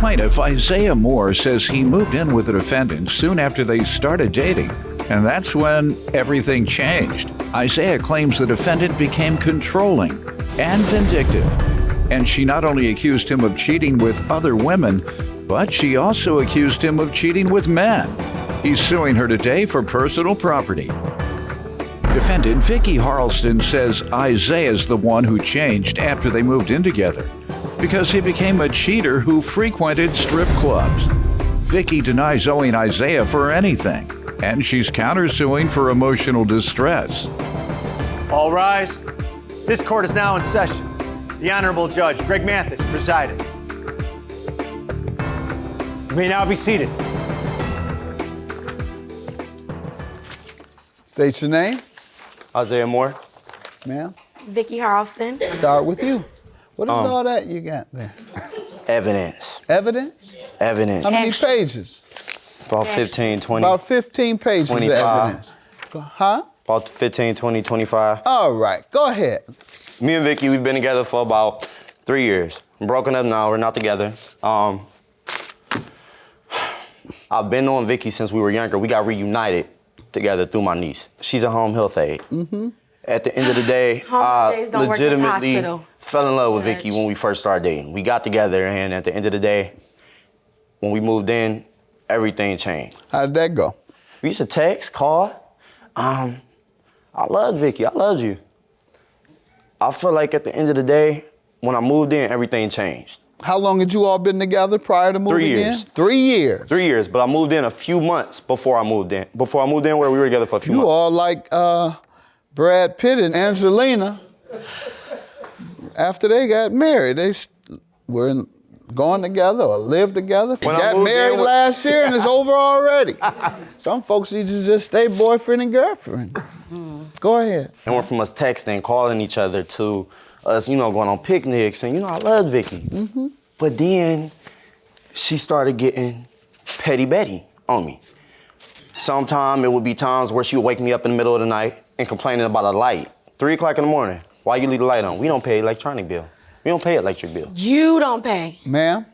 Plaintiff Isaiah Moore says he moved in with the defendant soon after they started dating, and that's when everything changed. Isaiah claims the defendant became controlling and vindictive, and she not only accused him of cheating with other women, but she also accused him of cheating with men. He's suing her today for personal property. Defendant Vicky Harleston says Isaiah's the one who changed after they moved in together because he became a cheater who frequented strip clubs. Vicky denies owing Isaiah for anything, and she's countersuing for emotional distress. All rise. This court is now in session. The Honorable Judge Greg Mathis presiding. You may now be seated. State your name. Isaiah Moore. Ma'am. Vicky Harleston. Start with you. What is all that you got there? Evidence. Evidence? Evidence. How many pages? About 15, 20. About 15 pages 25. of evidence. Huh? About 15, 20, 25. All right, go ahead. Me and Vicky, we've been together for about 3 years. We're broken up now, we're not together. I've been knowing Vicky since we were younger. We got reunited together through my niece. She's a home health aide. Mm-hmm. At the end of the day, I legitimately fell in love with Vicky when we first started dating. We got together, and at the end of the day, when we moved in, everything changed. How did that go? We used to text, call. I loved Vicky, I loved you. I feel like at the end of the day, when I moved in, everything changed. How long had you all been together prior to moving 3 years. in? 3 years. 3 years, but I moved in a few months before I moved in. Before I moved in, where we were together for a few months. You all like Brad Pitt and Angelina. After they got married, they were going together or lived together. When I Got moved married in last year and it's over already. Some folks need to just stay boyfriend and girlfriend. Go ahead. And went from us texting, calling each other to us, going on picnics, and I loved Vicky. Mm-hmm. But then she started getting petty Betty on me. Sometime it would be times where she would wake me up in the middle of the night and complaining about a light. 3 o'clock in the morning. Why you leave the light on? We don't pay electronic bill. We don't pay electric bill. You don't pay. Ma'am,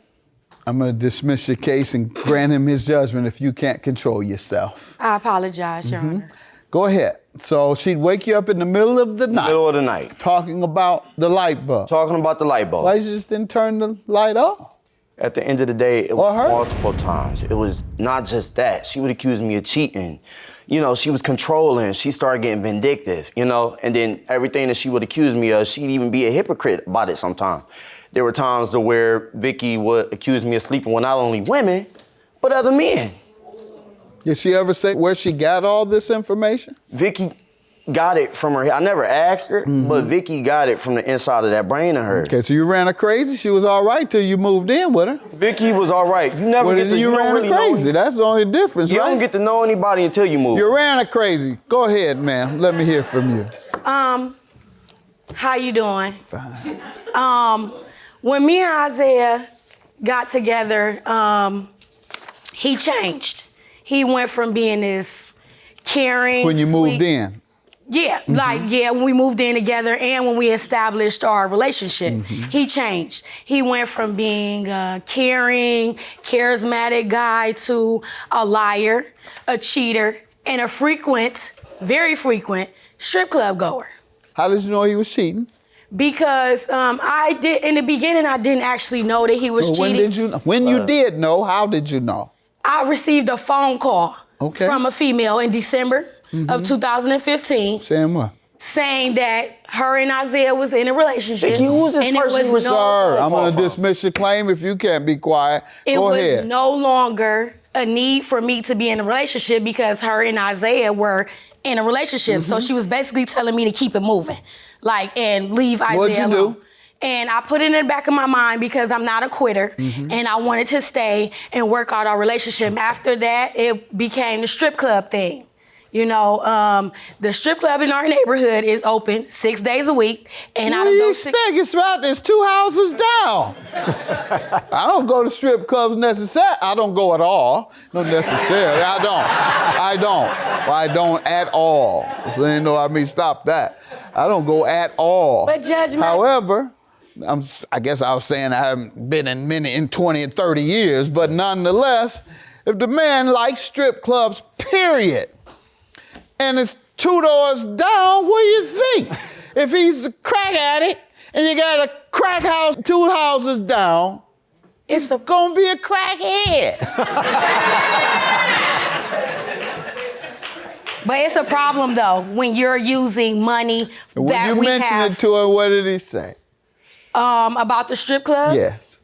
I'm gonna dismiss your case and grant him his judgment if you can't control yourself. I apologize, Your Honor. Go ahead. So she'd wake you up in the middle of the night. Middle of the night. Talking about the light bulb. Talking about the light bulb. Why you just didn't turn the light off? At the end of the day, it was multiple times. It was not just that. She would accuse me of cheating. She was controlling. She started getting vindictive, and then everything that she would accuse me of, she'd even be a hypocrite about it sometimes. There were times to where Vicky would accuse me of sleeping with not only women, but other men. Did she ever say where she got all this information? Vicky got it from her. I never asked her, but Vicky got it from the inside of that brain of hers. Okay, so you ran her crazy. She was all right till you moved in with her. Vicky was all right. You never get to you ran really her crazy. know. That's the only difference, You right? don't get to know anybody until you move. You ran her crazy. Go ahead, ma'am. Let me hear from you. How you doing? Fine. When me and Isaiah got together, he changed. He went from being this caring, When you moved sweet- in. Yeah, when we moved in together and when we established our relationship, he changed. He went from being a caring, charismatic guy to a liar, a cheater, and a very frequent strip club goer. How did you know he was cheating? Because in the beginning, I didn't actually know that he was cheating. When you did know, how did you know? I received a phone call from a female in December of 2015. Saying what? Saying that her and Isaiah was in a relationship. Vicky, who was this person you were Sir, I'm going to dismiss your claim if you can't be quiet. Go ahead. It was no longer a need for me to be in a relationship because her and Isaiah were in a relationship. So she was basically telling me to keep it moving, and leave Isaiah What'd you alone. do? And I put it in the back of my mind because I'm not a quitter, and I wanted to stay and work out our relationship. After that, it became the strip club thing. The strip club in our neighborhood is open 6 days a week, and What do you expect? It's right. There's 2 houses down. I don't go to strip clubs necessarily. I don't go at all. Not necessarily. I don't at all. So stop that. I don't go at all. But Judge, however, I guess I was saying I haven't been in many in 20 and 30 years, but nonetheless, if the man likes strip clubs, period, and it's 2 doors down, what do you think? If he's a crack addict and you got a crack house 2 houses down, it's gonna be a crackhead. But it's a problem though when you're using money When that you we mentioned have. it to him, what did he say? About the strip club? Yes.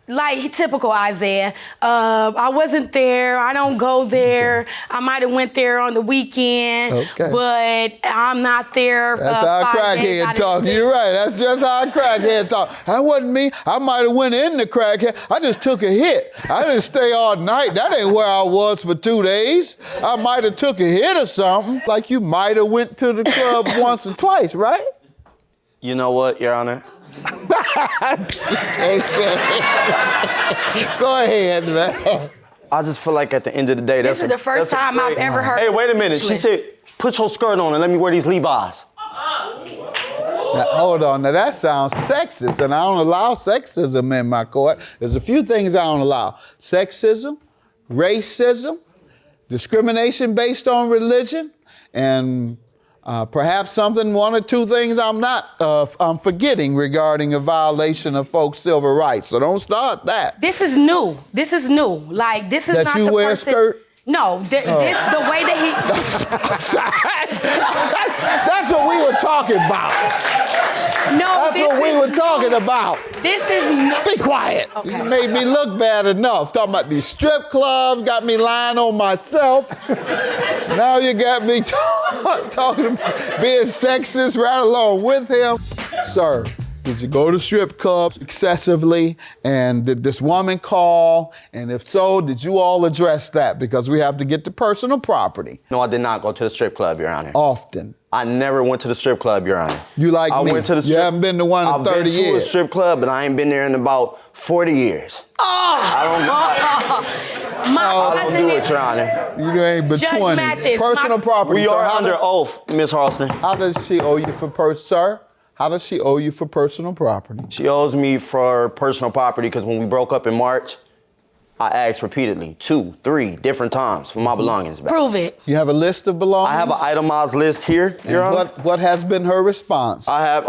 Like typical Isaiah. I wasn't there. I don't go there. I might have went there on the weekend, but I'm not there. That's how a 5 days crackhead out of talk. 6. You're right. That's just how a crackhead talk. That wasn't me. I might have went in the crackhead. I just took a hit. I didn't stay all night. That ain't where I was for 2 days. I might have took a hit or something. Like you might have went to the club once or twice, right? You know what, Your Honor? Go ahead, man. I just feel like at the end of the day, This is the first time I've ever heard. Hey, wait a minute. She said, put your skirt on and let me wear these Levi's. Now, hold on. Now, that sounds sexist, and I don't allow sexism in my court. There's a few things I don't allow. Sexism, racism, discrimination based on religion, and perhaps one or two things I'm forgetting regarding a violation of folks' civil rights. So don't start that. This is new. This is new. Like, this is That not you the wear a person. skirt? No, this the way that he. That's what we were talking about. No, That's what we were talking about. This is no. Be quiet. Okay. You made me look bad enough. Talking about these strip clubs, got me lying on myself. Now you got me talking about being sexist right along with him. Sir, did you go to strip clubs excessively? And did this woman call? And if so, did you all address that? Because we have to get to personal property. No, I did not go to the strip club, Your Honor. Often. I never went to the strip club, Your Honor. You like me. I went to the strip. You haven't been to one in 30 I've been to a years. strip club, but I ain't been there in about 40 years. I don't do it, Your Honor. You ain't but Judge 20. Mathis, Personal property. We So are how under oath, Miss Harleston. How does she owe you for sir? How does she owe you for personal property? She owes me for personal property because when we broke up in March, I asked repeatedly, 2, 3 different times for my belongings back. Prove it. You have a list of belongings? I have an itemized list here, Your And Honor. what has been her response? I have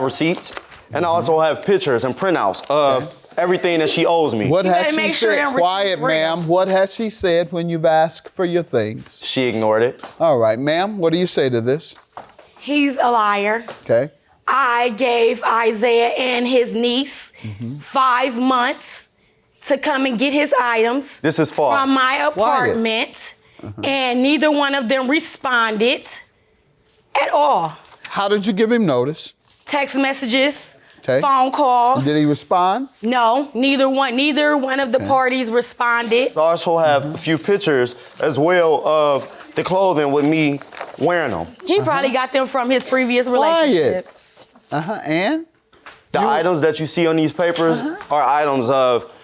receipts, and I also have pictures and printouts of everything that she owes me. What You has better she make sure said? them Quiet, receipts real. ma'am. What has she said when you've asked for your things? She ignored it. All right, ma'am. What do you say to this? He's a liar. Okay. I gave Isaiah and his niece 5 months to come and get his items. This is false. From my apartment, and neither one of them responded at all. How did you give him notice? Text messages, Okay. phone calls. Did he respond? No, neither one of the parties responded. I also have a few pictures as well of the clothing with me wearing them. He probably got them from his previous relationship. And? The items that you see on these papers are items of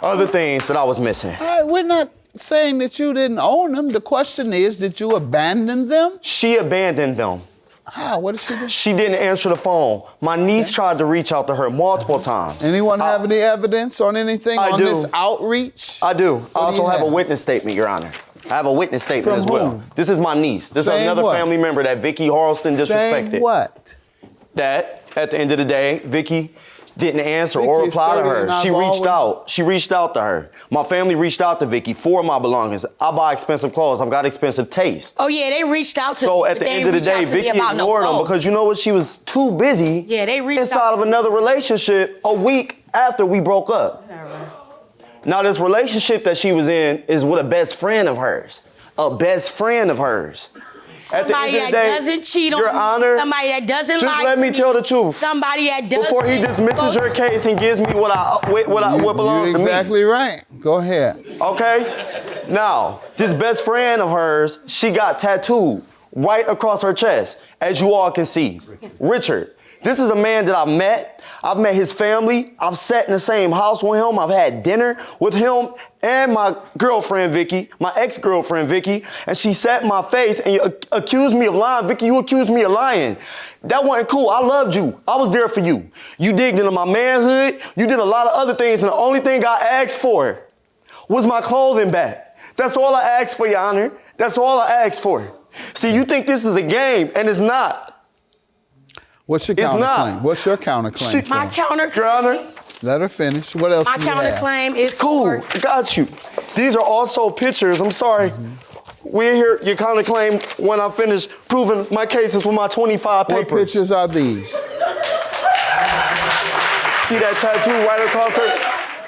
other things that I was missing. All right, we're not saying that you didn't own them. The question is, did you abandon them? She abandoned them. How? What did she do? She didn't answer the phone. My niece tried to reach out to her multiple times. Anyone have any evidence on anything I on do. this outreach? I do. I also you have a have? witness statement, Your Honor. I have a witness statement From as well. whom? This is my niece. This is Saying another what? family member that Vicky Harleston disrespected. Saying what? That at the end of the day, Vicky didn't answer or Vicky's reply to 30 her. and I've She reached always- out. She reached out to her. My family reached out to Vicky for my belongings. I buy expensive clothes. I've got expensive taste. Oh yeah, they reached out to So me, at but the they end of the ain't reached day, out to me Vicky about no ignored them clothes. because you know what? She was too busy Yeah, they reached inside out. of another relationship a week after we broke up. Now this relationship that she was in is with a best friend of hers. A best friend of hers. Somebody that doesn't cheat on Your me, Honor, somebody that doesn't just lie let to me tell the truth. Somebody that does Before he dismisses her case and gives me what belongs You're to me. exactly right. Go ahead. Okay? Now, this best friend of hers, she got tattooed right across her chest, as you all can see. Richard. This is a man that I've met. I've met his family. I've sat in the same house with him. I've had dinner with him and my girlfriend, Vicky, my ex-girlfriend, Vicky, and she sat in my face and accused me of lying. Vicky, you accused me of lying. That wasn't cool. I loved you. I was there for you. You digged into my manhood. You did a lot of other things, and the only thing I asked for was my clothing back. That's all I asked for, Your Honor. That's all I asked for. See, you think this is a game, and it's not. What's your counterclaim? What's your counterclaim? My counterclaim. Your Honor. Let her finish. What else My do you have? counterclaim is It's cool. I got you. These are also pictures. I'm sorry. We'll hear your counterclaim when I finish proving my cases with my 25 papers. What pictures are these? See that tattoo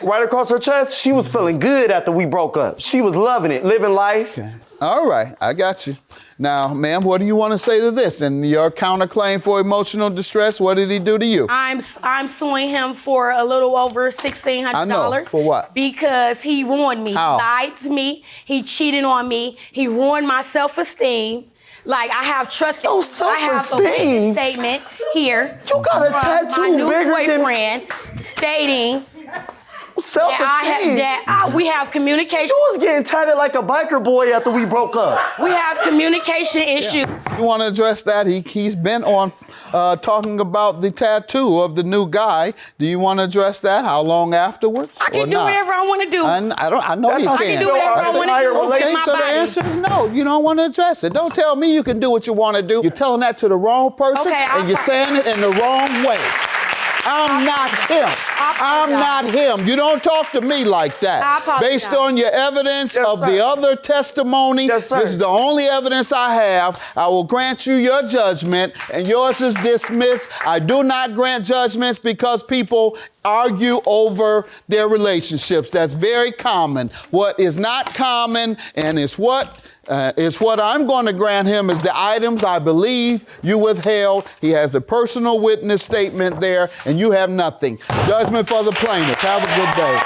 right across her chest? She was feeling good after we broke up. She was loving it, living life. Okay. All right, I got you. Now, ma'am, what do you want to say to this? And your counterclaim for emotional distress, what did he do to you? I'm suing him for a little over $1,600. I know. For what? Because he ruined me. How? He lied to me. He cheated on me. He ruined my self-esteem. Like, I have trust. Your I have a self-esteem? witness statement here. You got a from tattoo my new bigger than- boyfriend stating Self-esteem. we have communication. You was getting tatted like a biker boy after we broke up. We have communication issues. You want to address that? He's been on talking about the tattoo of the new guy. Do you want to address that? How long afterwards? I can do not? whatever I want to do. I know That's you how can. I can do whatever I want to do with Okay, my so the body. answer is no. You don't want to address it. Don't tell me you can do what you want to do. You're telling that to the wrong person, Okay, and you're saying it in the wrong way. I'm not him. I'm not him. You don't talk to me like I that. apologize. Based on your evidence Yes, of sir. the other testimony, Yes, sir. this is the only evidence I have. I will grant you your judgment, and yours is dismissed. I do not grant judgments because people argue over their relationships. That's very common. What is not common, and is what I'm going to grant him is the items I believe you withheld. He has a personal witness statement there, and you have nothing. Judgment for the plaintiff. Have a good day.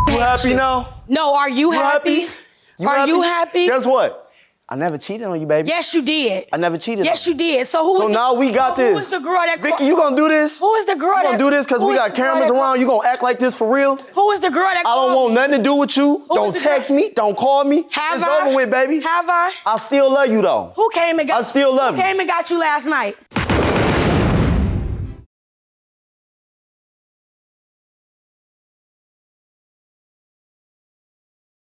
You happy now? No, are you happy? Are you happy? Guess what? I never cheated on you, baby. Yes, you did. I never cheated Yes, on you did. So now we got this. Who was the girl that? Vicky, you gonna do this? Who is the girl that? You gonna do this because we got cameras around? You gonna act like this for real? Who is the girl that? I don't want nothing to do with you. Who Don't is the girl? text me. Don't call me. Have it's I? over with, baby. Have I? I still love you, though. Who came and got? I still love Who you. came and got you last night?